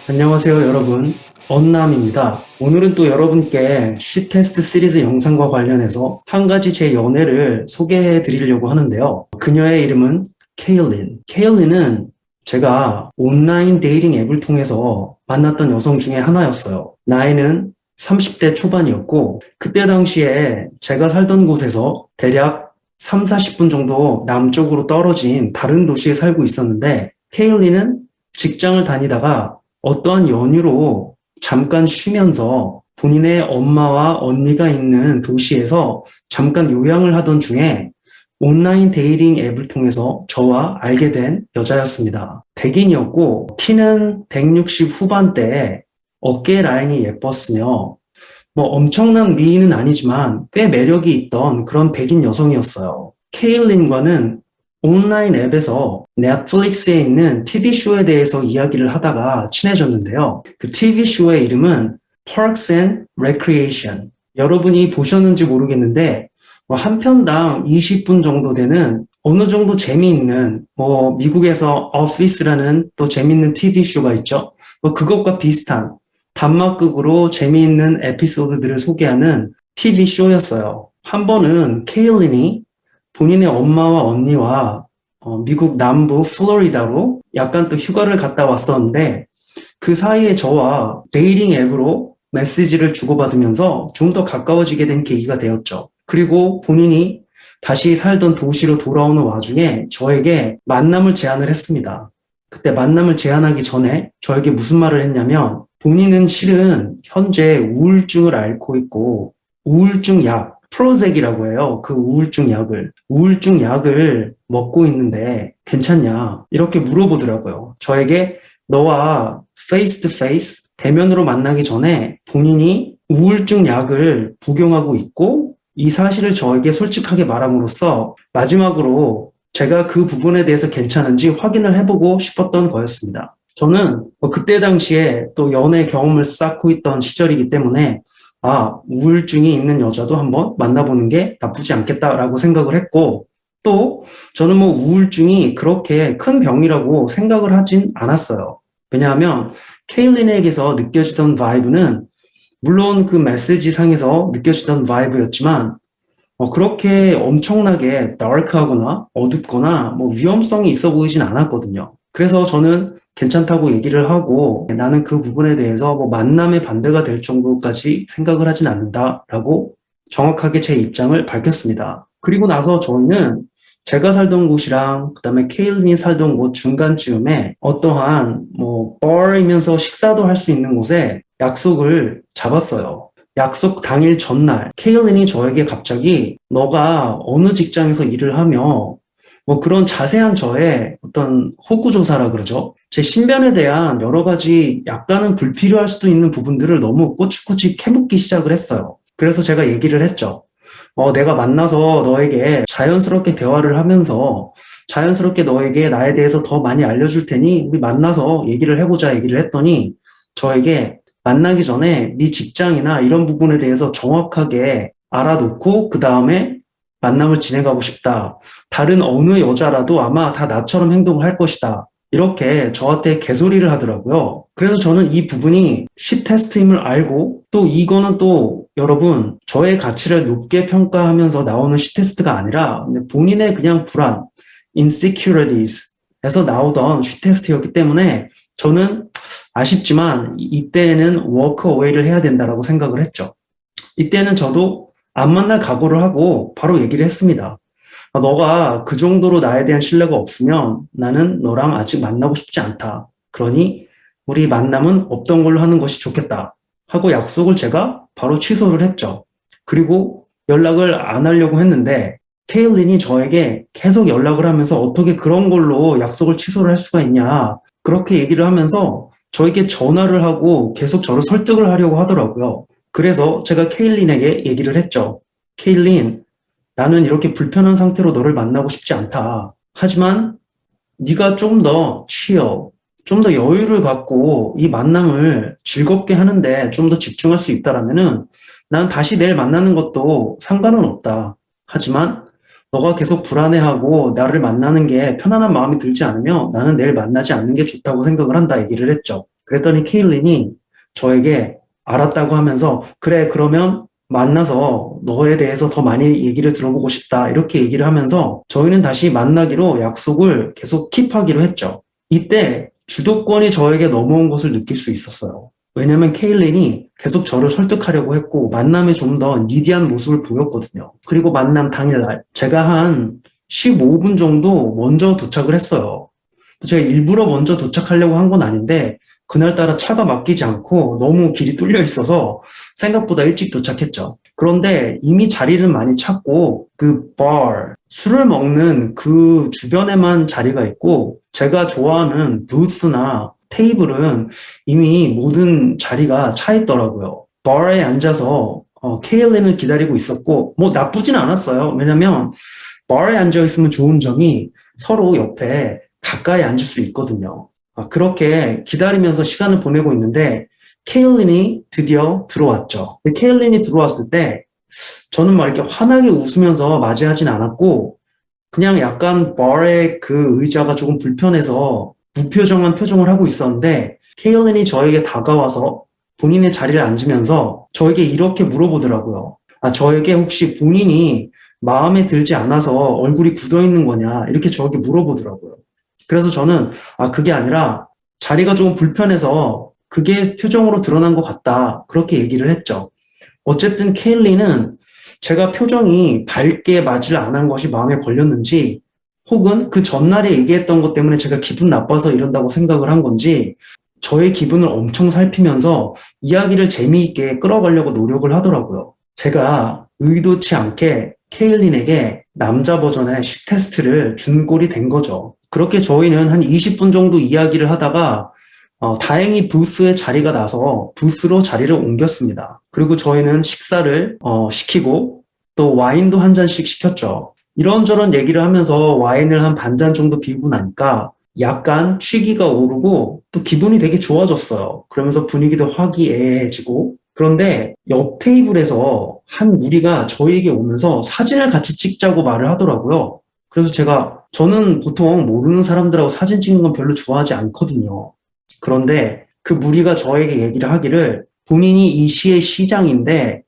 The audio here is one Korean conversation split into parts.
안녕하세요, 여러분. 언남입니다. 오늘은 또 여러분께 시테스트 시리즈 영상과 관련해서 한 가지 제 연애를 소개해 드리려고 하는데요. 그녀의 이름은 케일린. 케일린은 제가 온라인 데이팅 앱을 통해서 만났던 여성 중에 하나였어요. 나이는 30대 초반이었고, 그때 당시에 제가 살던 곳에서 대략 3, 40분 정도 남쪽으로 떨어진 다른 도시에 살고 있었는데, 케일린은 직장을 다니다가 어떠한 연유로 잠깐 쉬면서 본인의 엄마와 언니가 있는 도시에서 잠깐 요양을 하던 중에 온라인 데이팅 앱을 통해서 저와 알게 된 여자였습니다. 백인이었고 키는 160 후반대에 어깨 라인이 예뻤으며 뭐 엄청난 미인은 아니지만 꽤 매력이 있던 그런 백인 여성이었어요. 케일린과는 온라인 앱에서 넷플릭스에 있는 TV쇼에 대해서 이야기를 하다가 친해졌는데요. 그 TV쇼의 이름은 Parks and Recreation. 여러분이 보셨는지 모르겠는데 한 편당 20분 정도 되는 어느 정도 재미있는 미국에서 오피스라는 또 재미있는 TV쇼가 있죠. 그것과 비슷한 단막극으로 재미있는 에피소드들을 소개하는 TV쇼였어요. 한 번은 케일린이 본인의 엄마와 언니와 미국 남부 플로리다로 약간 또 휴가를 갔다 왔었는데 그 사이에 저와 데이팅 앱으로 메시지를 주고받으면서 좀 더 가까워지게 된 계기가 되었죠. 그리고 본인이 다시 살던 도시로 돌아오는 와중에 저에게 만남을 제안을 했습니다. 그때 만남을 제안하기 전에 저에게 무슨 말을 했냐면 본인은 실은 현재 우울증을 앓고 있고 우울증 약, 프로젝이라고 해요. 그 우울증 약을 먹고 있는데 괜찮냐? 이렇게 물어보더라고요. 저에게 너와 페이스 투 페이스 대면으로 만나기 전에 본인이 우울증 약을 복용하고 있고 이 사실을 저에게 솔직하게 말함으로써 마지막으로 제가 그 부분에 대해서 괜찮은지 확인을 해보고 싶었던 거였습니다. 저는 그때 당시에 또 연애 경험을 쌓고 있던 시절이기 때문에 우울증이 있는 여자도 한번 만나보는 게 나쁘지 않겠다라고 생각을 했고 또 저는 우울증이 그렇게 큰 병이라고 생각을 하진 않았어요. 왜냐하면 케일린에게서 느껴지던 바이브는 물론 그 메시지 상에서 느껴지던 바이브였지만 그렇게 엄청나게 다크하거나 어둡거나 위험성이 있어 보이진 않았거든요. 그래서 저는 괜찮다고 얘기를 하고 나는 그 부분에 대해서 만남의 반대가 될 정도까지 생각을 하진 않는다라고 정확하게 제 입장을 밝혔습니다. 그리고 나서 저희는 제가 살던 곳이랑 그다음에 케일린이 살던 곳 중간쯤에 어떠한 바이면서 식사도 할 수 있는 곳에 약속을 잡았어요. 약속 당일 전날 케일린이 저에게 갑자기 너가 어느 직장에서 일을 하며 그런 자세한 저의 어떤 호구조사라 그러죠. 제 신변에 대한 여러 가지 약간은 불필요할 수도 있는 부분들을 너무 꼬치꼬치 캐묻기 시작을 했어요. 그래서 제가 얘기를 했죠. 내가 만나서 너에게 자연스럽게 대화를 하면서 자연스럽게 너에게 나에 대해서 더 많이 알려줄 테니 우리 만나서 얘기를 해보자 얘기를 했더니 저에게 만나기 전에 네 직장이나 이런 부분에 대해서 정확하게 알아놓고 그 다음에 만남을 진행하고 싶다. 다른 어느 여자라도 아마 다 나처럼 행동을 할 것이다. 이렇게 저한테 개소리를 하더라고요. 그래서 저는 이 부분이 시 테스트임을 알고 또 이거는 또 여러분 저의 가치를 높게 평가하면서 나오는 시 테스트가 아니라 본인의 그냥 불안, insecurities에서 나오던 시 테스트였기 때문에 저는 아쉽지만 이때는 워크어웨이를 해야 된다라고 생각을 했죠. 이때는 저도 안 만날 각오를 하고 바로 얘기를 했습니다. 너가 그 정도로 나에 대한 신뢰가 없으면 나는 너랑 아직 만나고 싶지 않다. 그러니 우리 만남은 없던 걸로 하는 것이 좋겠다. 하고 약속을 제가 바로 취소를 했죠. 그리고 연락을 안 하려고 했는데 케일린이 저에게 계속 연락을 하면서 어떻게 그런 걸로 약속을 취소를 할 수가 있냐. 그렇게 얘기를 하면서 저에게 전화를 하고 계속 저를 설득을 하려고 하더라고요. 그래서 제가 케일린에게 얘기를 했죠. 케일린, 나는 이렇게 불편한 상태로 너를 만나고 싶지 않다. 하지만 네가 좀 더 chill, 좀 더 여유를 갖고 이 만남을 즐겁게 하는데 좀 더 집중할 수 있다라면은 난 다시 내일 만나는 것도 상관은 없다. 하지만 너가 계속 불안해하고 나를 만나는 게 편안한 마음이 들지 않으면 나는 내일 만나지 않는 게 좋다고 생각을 한다 얘기를 했죠. 그랬더니 케일린이 저에게 알았다고 하면서 그래, 그러면 만나서 너에 대해서 더 많이 얘기를 들어보고 싶다. 이렇게 얘기를 하면서 저희는 다시 만나기로 약속을 계속 킵하기로 했죠. 이때 주도권이 저에게 넘어온 것을 느낄 수 있었어요. 왜냐면 케일린이 계속 저를 설득하려고 했고 만남에 좀 더 니디한 모습을 보였거든요. 그리고 만남 당일날 제가 한 15분 정도 먼저 도착을 했어요. 제가 일부러 먼저 도착하려고 한 건 아닌데 그날따라 차가 막히지 않고 너무 길이 뚫려 있어서 생각보다 일찍 도착했죠. 그런데 이미 자리를 많이 찾고 술을 먹는 그 주변에만 자리가 있고 제가 좋아하는 부스나 테이블은 이미 모든 자리가 차 있더라고요. 바에 앉아서 케일린을 기다리고 있었고 뭐 나쁘진 않았어요. 왜냐면 바에 앉아 있으면 좋은 점이 서로 옆에 가까이 앉을 수 있거든요. 그렇게 기다리면서 시간을 보내고 있는데 케일린이 드디어 들어왔죠. 케일린이 들어왔을 때 저는 막 이렇게 환하게 웃으면서 맞이하진 않았고 그냥 약간 바의 그 의자가 조금 불편해서 무표정한 표정을 하고 있었는데 케일린이 저에게 다가와서 본인의 자리를 앉으면서 저에게 이렇게 물어보더라고요. 저에게 혹시 본인이 마음에 들지 않아서 얼굴이 굳어 있는 거냐 이렇게 저에게 물어보더라고요. 그래서 저는 그게 아니라 자리가 조금 불편해서 그게 표정으로 드러난 것 같다 그렇게 얘기를 했죠. 어쨌든 케일리는 제가 표정이 밝게 맞이를 안 한 것이 마음에 걸렸는지 혹은 그 전날에 얘기했던 것 때문에 제가 기분 나빠서 이런다고 생각을 한 건지 저의 기분을 엄청 살피면서 이야기를 재미있게 끌어가려고 노력을 하더라고요. 제가 의도치 않게 케일린에게 남자 버전의 쉿 테스트를 준 꼴이 된 거죠. 그렇게 저희는 한 20분 정도 이야기를 하다가 다행히 부스에 자리가 나서 부스로 자리를 옮겼습니다. 그리고 저희는 식사를 시키고 또 와인도 한 잔씩 시켰죠. 이런저런 얘기를 하면서 와인을 한 반 잔 정도 비우고 나니까 약간 취기가 오르고 또 기분이 되게 좋아졌어요. 그러면서 분위기도 화기애애해지고 그런데 옆 테이블에서 한 무리가 저희에게 오면서 사진을 같이 찍자고 말을 하더라고요. 그래서 저는 보통 모르는 사람들하고 사진 찍는 건 별로 좋아하지 않거든요. 그런데 그 무리가 저에게 얘기를 하기를 본인이 이 시의 시장인데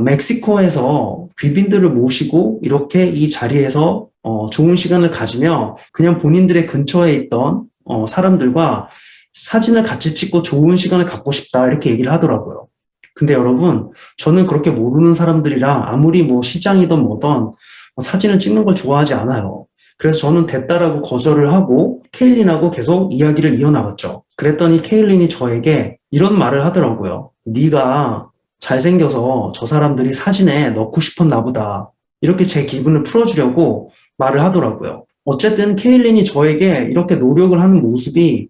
멕시코에서 귀빈들을 모시고 이렇게 이 자리에서 좋은 시간을 가지며 그냥 본인들의 근처에 있던 사람들과 사진을 같이 찍고 좋은 시간을 갖고 싶다 이렇게 얘기를 하더라고요. 근데 여러분, 저는 그렇게 모르는 사람들이랑 아무리 뭐 시장이든 뭐든 사진을 찍는 걸 좋아하지 않아요. 그래서 저는 됐다라고 거절을 하고 케일린하고 계속 이야기를 이어나갔죠. 그랬더니 케일린이 저에게 이런 말을 하더라고요. 네가 잘생겨서 저 사람들이 사진에 넣고 싶었나 보다. 이렇게 제 기분을 풀어주려고 말을 하더라고요. 어쨌든 케일린이 저에게 이렇게 노력을 하는 모습이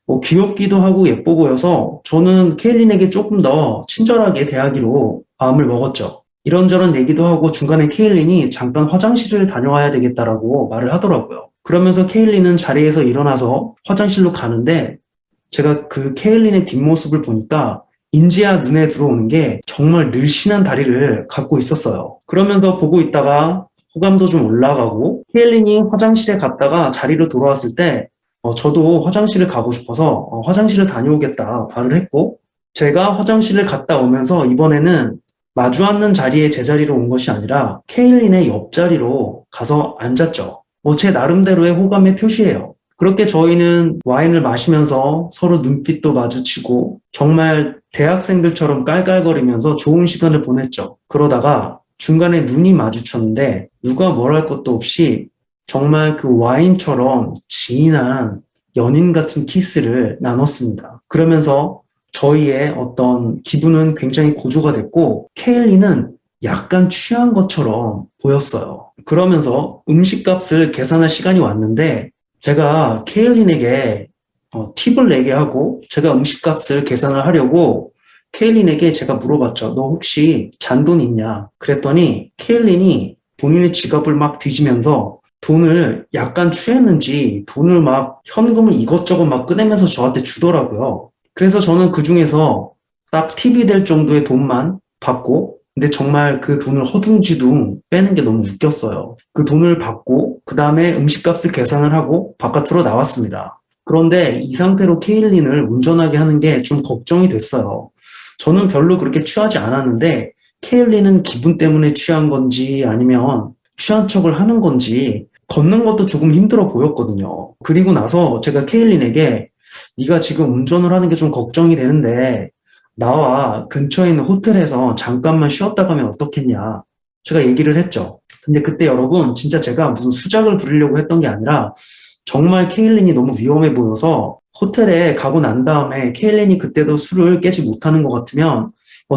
뭐 귀엽기도 하고 예뻐 보여서 저는 케일린에게 조금 더 친절하게 대하기로 마음을 먹었죠. 이런저런 얘기도 하고 중간에 케일린이 잠깐 화장실을 다녀와야 되겠다라고 말을 하더라고요. 그러면서 케일린은 자리에서 일어나서 화장실로 가는데 제가 그 케일린의 뒷모습을 보니까 인지하 눈에 들어오는 게 정말 늘씬한 다리를 갖고 있었어요. 그러면서 보고 있다가 호감도 좀 올라가고 케일린이 화장실에 갔다가 자리로 돌아왔을 때 저도 화장실을 가고 싶어서 화장실을 다녀오겠다 말을 했고 제가 화장실을 갔다 오면서 이번에는 마주 앉는 자리에 제 자리로 온 것이 아니라 케일린의 옆자리로 가서 앉았죠. 제 나름대로의 호감의 표시예요. 그렇게 저희는 와인을 마시면서 서로 눈빛도 마주치고 정말 대학생들처럼 깔깔거리면서 좋은 시간을 보냈죠. 그러다가 중간에 눈이 마주쳤는데 누가 뭘 할 것도 없이 정말 그 와인처럼 진한 연인 같은 키스를 나눴습니다. 그러면서 저희의 어떤 기분은 굉장히 고조가 됐고 케일리는 약간 취한 것처럼 보였어요. 그러면서 음식값을 계산할 시간이 왔는데 제가 케일린에게 팁을 내게 하고 제가 음식값을 계산을 하려고 케일린에게 제가 물어봤죠. 너 혹시 잔돈 있냐? 그랬더니 케일린이 본인의 지갑을 막 뒤지면서 돈을 약간 취했는지 돈을 막 현금을 이것저것 막 꺼내면서 저한테 주더라고요. 그래서 저는 그 중에서 딱 팁이 될 정도의 돈만 받고 근데 정말 그 돈을 허둥지둥 빼는 게 너무 웃겼어요. 그 돈을 받고 그 다음에 음식값을 계산을 하고 바깥으로 나왔습니다. 그런데 이 상태로 케일린을 운전하게 하는 게 좀 걱정이 됐어요. 저는 별로 그렇게 취하지 않았는데 케일린은 기분 때문에 취한 건지 아니면 취한 척을 하는 건지 걷는 것도 조금 힘들어 보였거든요. 그리고 나서 제가 케일린에게 네가 지금 운전을 하는 게 좀 걱정이 되는데 나와 근처에 있는 호텔에서 잠깐만 쉬었다 가면 어떻겠냐. 제가 얘기를 했죠. 근데 그때 여러분 진짜 제가 무슨 수작을 부리려고 했던 게 아니라 정말 케일린이 너무 위험해 보여서 호텔에 가고 난 다음에 케일린이 그때도 술을 깨지 못하는 것 같으면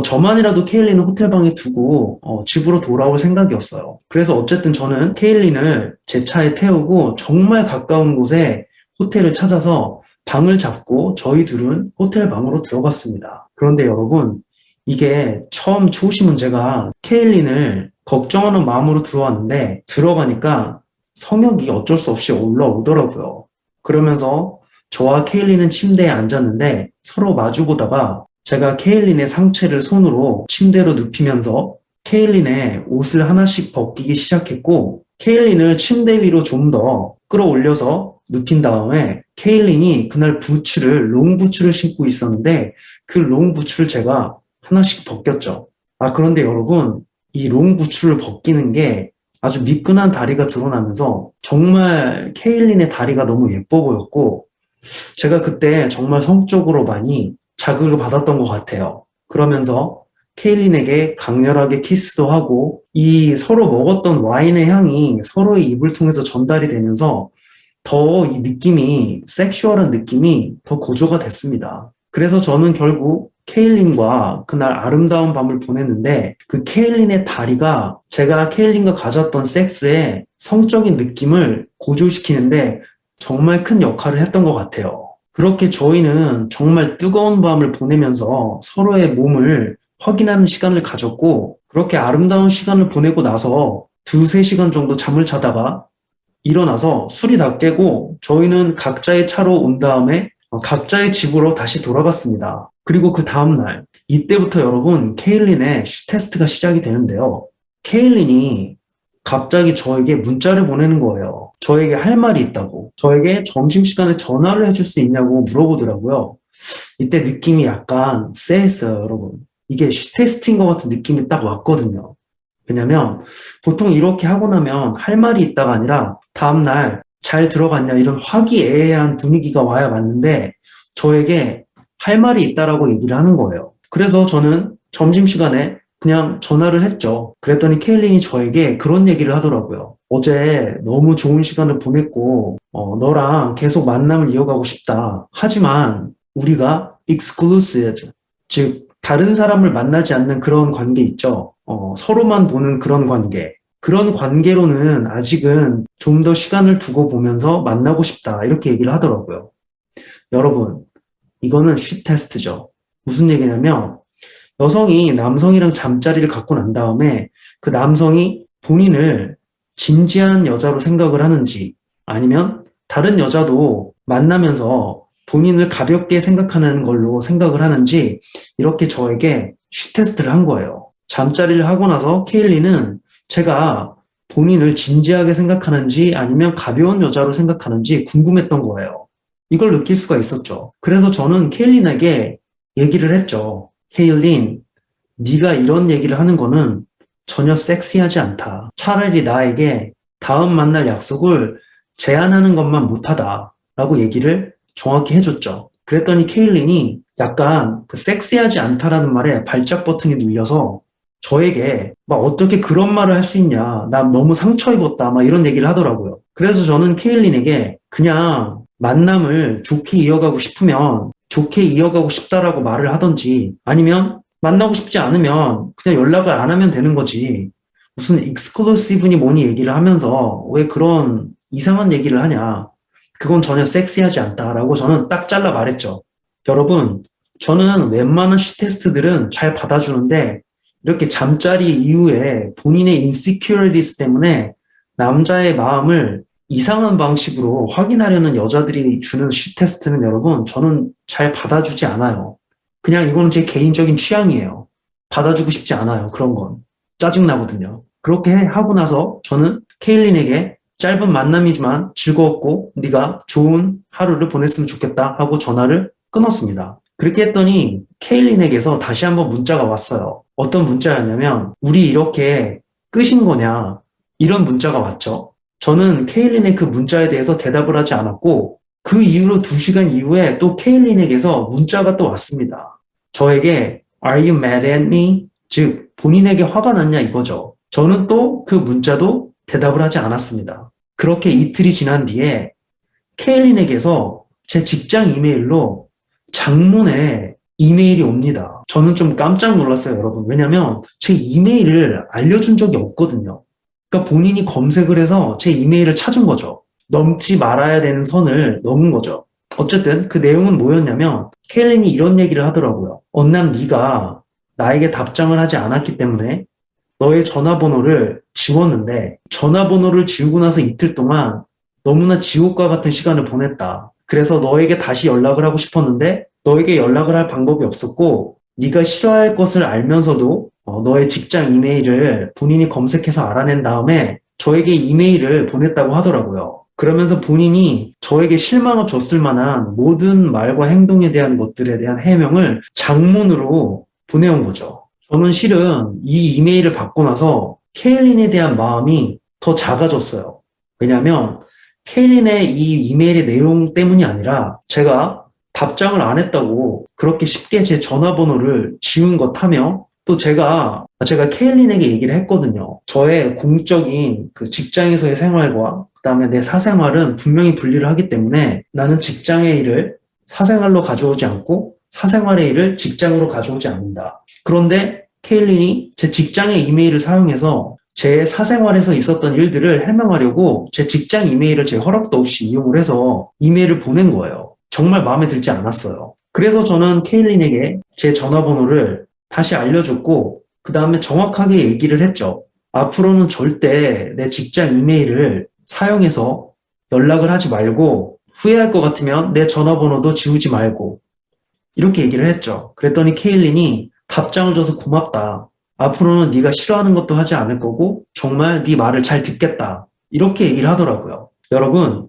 저만이라도 케일린을 호텔 방에 두고 집으로 돌아올 생각이었어요. 그래서 어쨌든 저는 케일린을 제 차에 태우고 정말 가까운 곳에 호텔을 찾아서 방을 잡고 저희 둘은 호텔 방으로 들어갔습니다. 그런데 여러분, 이게 처음 초심은 제가 케일린을 걱정하는 마음으로 들어왔는데 들어가니까 성욕이 어쩔 수 없이 올라오더라고요. 그러면서 저와 케일린은 침대에 앉았는데 서로 마주보다가 제가 케일린의 상체를 손으로 침대로 눕히면서 케일린의 옷을 하나씩 벗기기 시작했고 케일린을 침대 위로 좀 더 끌어올려서 눕힌 다음에 케일린이 그날 부츠를 롱 부츠를 신고 있었는데 그 롱 부츠를 제가 하나씩 벗겼죠. 그런데 여러분 이 롱 부츠를 벗기는 게 아주 미끈한 다리가 드러나면서 정말 케일린의 다리가 너무 예뻐 보였고 제가 그때 정말 성적으로 많이 자극을 받았던 것 같아요. 그러면서 케일린에게 강렬하게 키스도 하고 이 서로 먹었던 와인의 향이 서로의 입을 통해서 전달이 되면서 더 이 느낌이 섹슈얼한 느낌이 더 고조가 됐습니다. 그래서 저는 결국 케일린과 그날 아름다운 밤을 보냈는데 그 케일린의 다리가 제가 케일린과 가졌던 섹스의 성적인 느낌을 고조시키는데 정말 큰 역할을 했던 것 같아요. 그렇게 저희는 정말 뜨거운 밤을 보내면서 서로의 몸을 확인하는 시간을 가졌고 그렇게 아름다운 시간을 보내고 나서 두세 시간 정도 잠을 자다가 일어나서 술이 다 깨고 저희는 각자의 차로 온 다음에 각자의 집으로 다시 돌아갔습니다. 그리고 그 다음날 이때부터 여러분 케일린의 테스트가 시작이 되는데요. 케일린이 갑자기 저에게 문자를 보내는 거예요. 저에게 할 말이 있다고. 저에게 점심시간에 전화를 해줄 수 있냐고 물어보더라고요. 이때 느낌이 약간 쎄했어요, 여러분. 이게 테스트인 것 같은 느낌이 딱 왔거든요. 왜냐면 보통 이렇게 하고 나면 할 말이 있다가 아니라 다음날 잘 들어갔냐 이런 화기애애한 분위기가 와야 맞는데 저에게 할 말이 있다라고 얘기를 하는 거예요. 그래서 저는 점심시간에 그냥 전화를 했죠. 그랬더니 케일린이 저에게 그런 얘기를 하더라고요. 어제 너무 좋은 시간을 보냈고 너랑 계속 만남을 이어가고 싶다. 하지만 우리가 exclusive, 즉 다른 사람을 만나지 않는 그런 관계 있죠. 서로만 보는 그런 관계. 그런 관계로는 아직은 좀 더 시간을 두고 보면서 만나고 싶다. 이렇게 얘기를 하더라고요. 여러분, 이거는 쉬 테스트죠. 무슨 얘기냐면 여성이 남성이랑 잠자리를 갖고 난 다음에 그 남성이 본인을 진지한 여자로 생각을 하는지 아니면 다른 여자도 만나면서 본인을 가볍게 생각하는 걸로 생각을 하는지 이렇게 저에게 쉬 테스트를 한 거예요. 잠자리를 하고 나서 케일리는 제가 본인을 진지하게 생각하는지 아니면 가벼운 여자로 생각하는지 궁금했던 거예요. 이걸 느낄 수가 있었죠. 그래서 저는 케일린에게 얘기를 했죠. 케일린, 네가 이런 얘기를 하는 거는 전혀 섹시하지 않다. 차라리 나에게 다음 만날 약속을 제안하는 것만 못하다. 라고 얘기를 정확히 해줬죠. 그랬더니 케일린이 약간 그 섹시하지 않다라는 말에 발작 버튼이 눌려서 저에게 막 어떻게 그런 말을 할 수 있냐. 나 너무 상처 입었다. 막 이런 얘기를 하더라고요. 그래서 저는 케일린에게 그냥 만남을 좋게 이어가고 싶으면 좋게 이어가고 싶다라고 말을 하던지 아니면 만나고 싶지 않으면 그냥 연락을 안 하면 되는 거지. 무슨 익스클루시브니 뭐니 얘기를 하면서 왜 그런 이상한 얘기를 하냐. 그건 전혀 섹시하지 않다라고 저는 딱 잘라 말했죠. 여러분, 저는 웬만한 쉬테스트들은 잘 받아주는데 이렇게 잠자리 이후에 본인의 인시큐리티스 때문에 남자의 마음을 이상한 방식으로 확인하려는 여자들이 주는 쉬테스트는 여러분, 저는 잘 받아주지 않아요. 그냥 이거는 제 개인적인 취향이에요. 받아주고 싶지 않아요. 그런 건. 짜증나거든요. 그렇게 하고 나서 저는 케일린에게 짧은 만남이지만 즐거웠고 네가 좋은 하루를 보냈으면 좋겠다 하고 전화를 끊었습니다. 그렇게 했더니 케일린에게서 다시 한번 문자가 왔어요. 어떤 문자였냐면 우리 이렇게 끝인 거냐 이런 문자가 왔죠. 저는 케일린의 그 문자에 대해서 대답을 하지 않았고 그 이후로 2시간 이후에 또 케일린에게서 문자가 또 왔습니다. 저에게 Are you mad at me? 즉 본인에게 화가 났냐 이거죠. 저는 또 그 문자도 대답을 하지 않았습니다. 그렇게 이틀이 지난 뒤에 케일린에게서 제 직장 이메일로 장문의 이메일이 옵니다. 저는 좀 깜짝 놀랐어요, 여러분. 왜냐면 제 이메일을 알려준 적이 없거든요. 그러니까 본인이 검색을 해서 제 이메일을 찾은 거죠. 넘지 말아야 되는 선을 넘은 거죠. 어쨌든 그 내용은 뭐였냐면 케일린이 이런 얘기를 하더라고요. 언남 네가 나에게 답장을 하지 않았기 때문에 너의 전화번호를 지웠는데 전화번호를 지우고 나서 이틀 동안 너무나 지옥과 같은 시간을 보냈다. 그래서 너에게 다시 연락을 하고 싶었는데 너에게 연락을 할 방법이 없었고 네가 싫어할 것을 알면서도 너의 직장 이메일을 본인이 검색해서 알아낸 다음에 저에게 이메일을 보냈다고 하더라고요. 그러면서 본인이 저에게 실망을 줬을 만한 모든 말과 행동에 대한 것들에 대한 해명을 장문으로 보내온 거죠. 저는 실은 이 이메일을 받고 나서 케일린에 대한 마음이 더 작아졌어요. 왜냐하면 케일린의 이 이메일의 내용 때문이 아니라 제가 답장을 안 했다고 그렇게 쉽게 제 전화번호를 지운 것 하며 또 제가 케일린에게 얘기를 했거든요. 저의 공적인 그 직장에서의 생활과 그다음에 내 사생활은 분명히 분리를 하기 때문에 나는 직장의 일을 사생활로 가져오지 않고 사생활의 일을 직장으로 가져오지 않는다. 그런데 케일린이 제 직장의 이메일을 사용해서 제 사생활에서 있었던 일들을 해명하려고 제 직장 이메일을 제 허락도 없이 이용을 해서 이메일을 보낸 거예요. 정말 마음에 들지 않았어요. 그래서 저는 케일린에게 제 전화번호를 다시 알려줬고 그 다음에 정확하게 얘기를 했죠. 앞으로는 절대 내 직장 이메일을 사용해서 연락을 하지 말고 후회할 것 같으면 내 전화번호도 지우지 말고 이렇게 얘기를 했죠. 그랬더니 케일린이 답장을 줘서 고맙다. 앞으로는 네가 싫어하는 것도 하지 않을 거고 정말 네 말을 잘 듣겠다. 이렇게 얘기를 하더라고요. 여러분,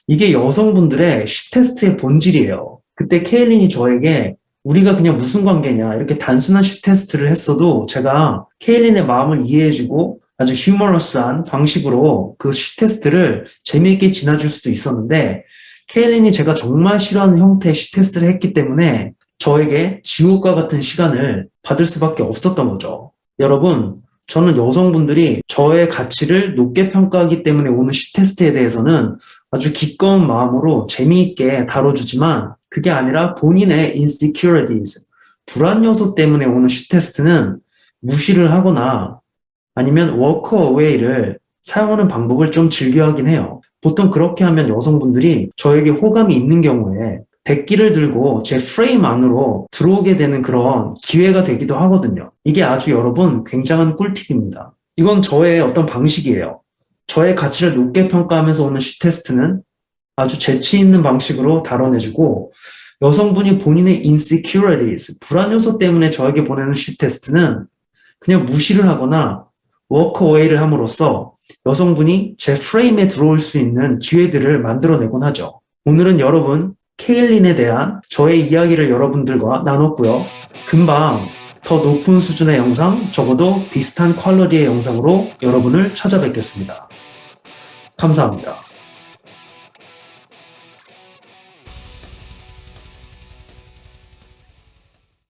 이게 여성분들의 쉬 테스트의 본질이에요. 그때 케일린이 저에게 우리가 그냥 무슨 관계냐 이렇게 단순한 쉬 테스트를 했어도 제가 케일린의 마음을 이해해주고 아주 휴머러스한 방식으로 그 쉬 테스트를 재미있게 지나줄 수도 있었는데 케일린이 제가 정말 싫어하는 형태의 쉬 테스트를 했기 때문에 저에게 지옥과 같은 시간을 받을 수밖에 없었던 거죠. 여러분, 저는 여성분들이 저의 가치를 높게 평가하기 때문에 오는 쉬 테스트에 대해서는 아주 기꺼운 마음으로 재미있게 다뤄주지만 그게 아니라 본인의 insecurities, 불안 요소 때문에 오는 쉬 테스트는 무시를 하거나 아니면 walk away를 사용하는 방법을 좀 즐겨하긴 해요. 보통 그렇게 하면 여성분들이 저에게 호감이 있는 경우에 백기를 들고 제 프레임 안으로 들어오게 되는 그런 기회가 되기도 하거든요. 이게 아주 여러분 굉장한 꿀팁입니다. 이건 저의 어떤 방식이에요. 저의 가치를 높게 평가하면서 오는 쉬 테스트는 아주 재치 있는 방식으로 다뤄내주고 여성분이 본인의 insecurities, 불안 요소 때문에 저에게 보내는 쉬 테스트는 그냥 무시를 하거나 walk away를 함으로써 여성분이 제 프레임에 들어올 수 있는 기회들을 만들어내곤 하죠. 오늘은 여러분 케일린에 대한 저의 이야기를 여러분들과 나눴고요. 금방 더 높은 수준의 영상, 적어도 비슷한 퀄리티의 영상으로 여러분을 찾아뵙겠습니다. 감사합니다.